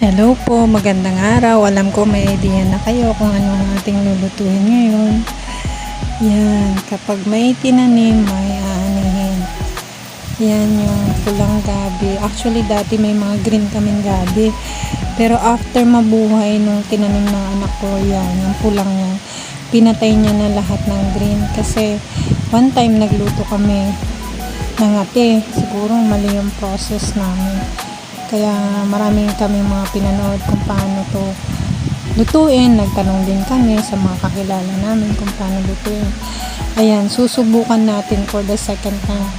Hello po, magandang araw. Alam ko may idea na kayo kung ano ang ating lulutuin ngayon. Yan, kapag may tinanim, may aanihin. Yan yung pulang gabi. Actually, dati may mga green kaming gabi. Pero after mabuhay nung tinanim ng anak ko, yan, yung pulang yan, pinatay niya na lahat ng green. Kasi one time nagluto kami ng ate. Siguro mali yung process namin. Kaya maraming kami mga pinanood kung paano to lutuin. Nagtanong din kami sa mga kakilala namin kung paano lutuin. Ayan, susubukan natin for the second time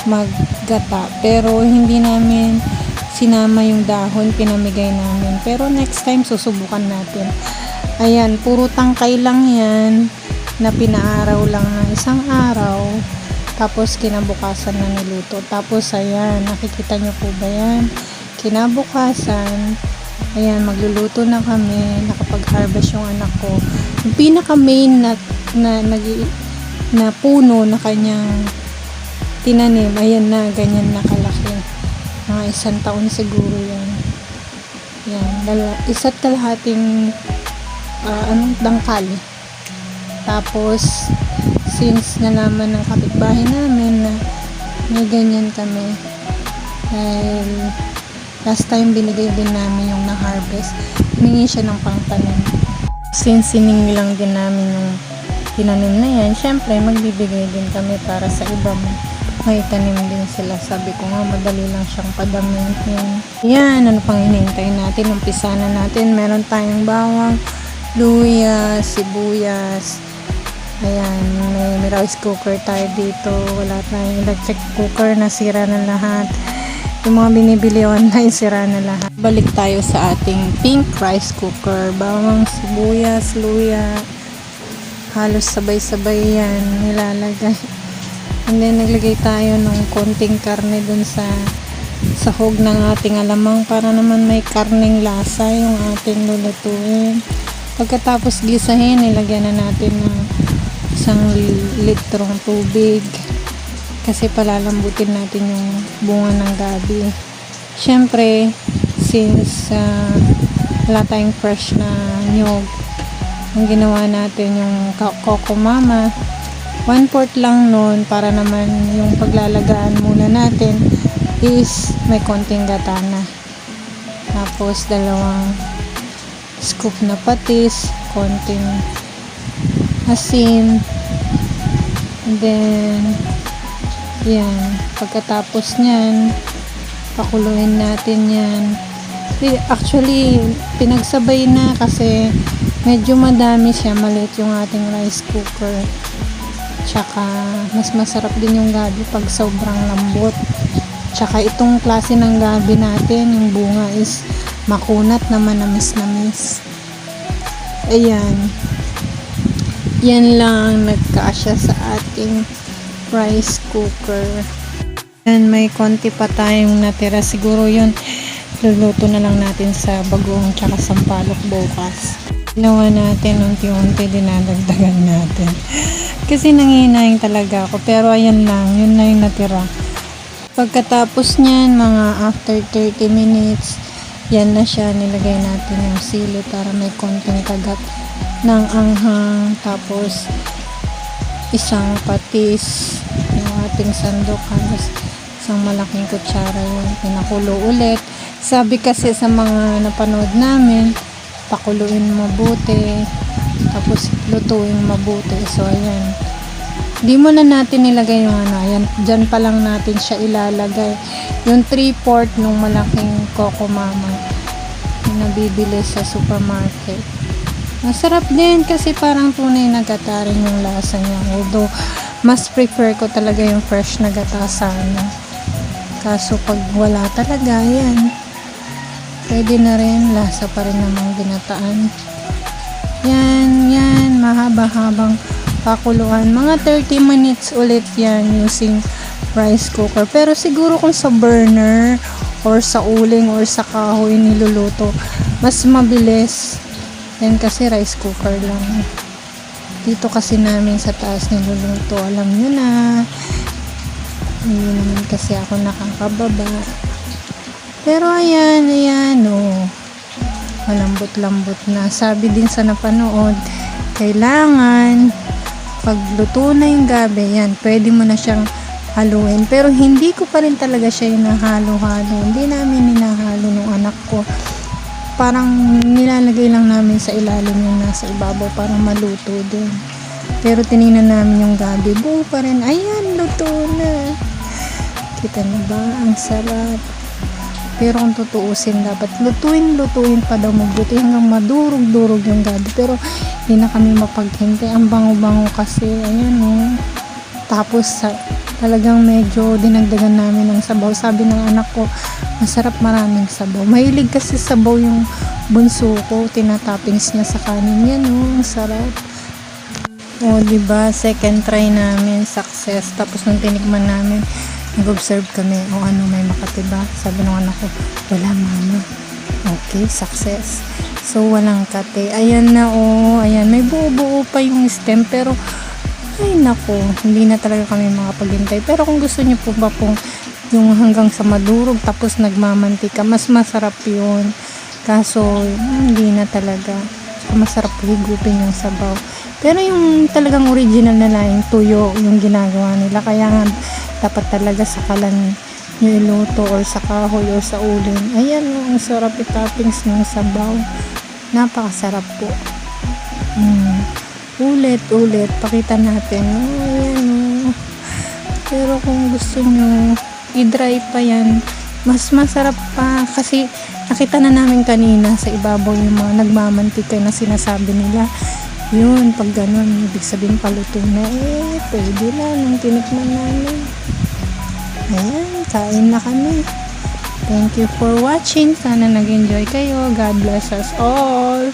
maggata. Pero hindi namin sinama yung dahon, pinamigay namin. Pero next time susubukan natin. Ayan, puro tangkay lang yan na pinaaraw lang ng isang araw. Tapos kinabukasan na niluto. Tapos ayan, nakikita nyo po ba yan? Kinabukasan, ayan, magluluto na kami, nakapag-harvest yung anak ko. Yung pinaka-main na puno na kanyang tinanim, ayan na, ganyan na kalaki. Mga 1 taon siguro yan. Yan, 1.5 dangkal. Tapos, since nalaman ng kapitbahay namin na may ganyan kami, dahil last time binigay din namin yung na-harvest, humingi siya ng pangtanim. Since siningi lang din namin yung tinanim na yan, syempre magbibigay din kami para sa iba may tanim din sila. Sabi ko nga, madali lang siyang padamin. Yan, ano pang hinihintay natin? Umpisa na natin. Meron tayong bawang, luya, sibuyas. Ayan, may rice cooker tayo dito. Wala tayong electric cooker, nasira na lahat. Yung mga binibili online, sira na lahat. Balik tayo sa ating pink rice cooker. Bawang, sibuyas, luya. Halos sabay-sabay yan nilalagay. And then, naglagay tayo ng konting karne dun sa sahog ng ating alamang para naman may karneng lasa yung ating lulutuin. Pagkatapos gisahin, nilagyan na natin ng 1 litrong tubig. Kasi palalambutin natin yung bunga ng gabi. Syempre, since wala tayong fresh na nyog, ang ginawa natin yung Coco Mama, 1/4 lang nun para naman yung paglalagaan muna natin is may konting gata na. Tapos 2 scoop na patis, konting asin, and then yan, pagkatapos nyan, pakuluin natin yan. Actually, pinagsabay na kasi medyo madami siya, maliit yung ating rice cooker. Tsaka, mas masarap din yung gabi pag sobrang lambot. Tsaka, itong klase ng gabi natin, yung bunga is makunat na manamis-namis. Ayan. Yan lang nagkaasya sa ating rice cooker. And may konti pa tayong natira. Siguro yun, luluto na lang natin sa bagoong tsaka sampalok bukas. Ginawa natin, unti-unti dinadagdagan natin. Kasi nangihinayang talaga ako. Pero ayan lang, yun na yung natira. Pagkatapos nyan, mga after 30 minutes, yan na siya. Nilagay natin yung sili para may konting kagat ng anghang. Tapos, isang patis, yung ating sandok, halos isang malaking kutsara yun, pinakulo ulit. Sabi kasi sa mga napanood namin, pakuluin mabuti, tapos lutuin mabuti. So ayan, di mo na natin nilagay yung ayan, dyan pa lang natin siya ilalagay yung 3/4 nung malaking Coco Mama yung nabibili sa supermarket. Masarap din kasi parang tunay na gata rin yung lasa niya. Although, mas prefer ko talaga yung fresh na gata sana. Kaso pag wala talaga, yan. Pwede na rin. Lasa pa rin namang ginataan. Yan. Mahaba-habang pakuluan. Mga 30 minutes ulit yan using rice cooker. Pero siguro kung sa burner or sa uling or sa kahoy niluluto, mas mabilis. Yan kasi rice cooker lang. Dito kasi namin sa taas niluluto. Alam nyo na. Hindi naman kasi ako nakakababa. Pero ayan, oh. malambot-lambot na. Sabi din sa napanood, kailangan pag luto na yung gabi, yan, pwede mo na siyang haluin. Pero hindi ko pa rin talaga siya hinahalo-halo. Hindi namin hinahalo nung anak ko. Parang nilalagay lang namin sa ilalim yung nasa ibabaw para maluto din. Pero tinignan namin yung gabi, buo pa rin. Ayan, luto na. Kita na ba? Ang sarap. Pero kung tutuusin, dapat lutuin pa daw magluto hanggang madurog-durog yung gabi. Pero hindi na kami mapaghintay. Ang bango-bango kasi. Ayan o. Tapos talagang medyo dinagdagan namin ng sabaw. Sabi ng anak ko, masarap maraming sabaw. Mahilig kasi sabaw yung bunso ko. Tinatoppings niya sa kanin. Yan o. Ang sarap. O diba, second try namin. Success. Tapos nung tinikman namin, nag-observe kami, ano, may makati ba? Sabi ng anak ko, wala mama. Okay, success. So, walang kate. Ayan na, ayan, may buo-buo pa yung stem, pero, ay nako, hindi na talaga kami makapaghintay. Pero kung gusto niyo po ba pong yung hanggang sa madurog, tapos nagmamantika, mas masarap yun. Kaso, hindi na talaga. Masarap higupin yung sabaw. Pero yung talagang original na laing tuyo, yung ginagawa nila. Kaya nga, dapat talaga sa kalan nyo iluto or sa kahoy or sa uling. Ayan o, ang sarap i-toppings ng sabaw. Napakasarap po. Ulit, pakita natin. Ayan o. Pero kung gusto nyo, i-dry pa yan. Mas masarap pa. Kasi nakita na namin kanina sa ibabaw yung mga nagmamantika na sinasabi nila. Yun, pag ganun, ibig sabihin paluto na. Pwede na nung tinikman namin. Ayan, kain na kami. Thank you for watching. Sana nag-enjoy kayo. God bless us all.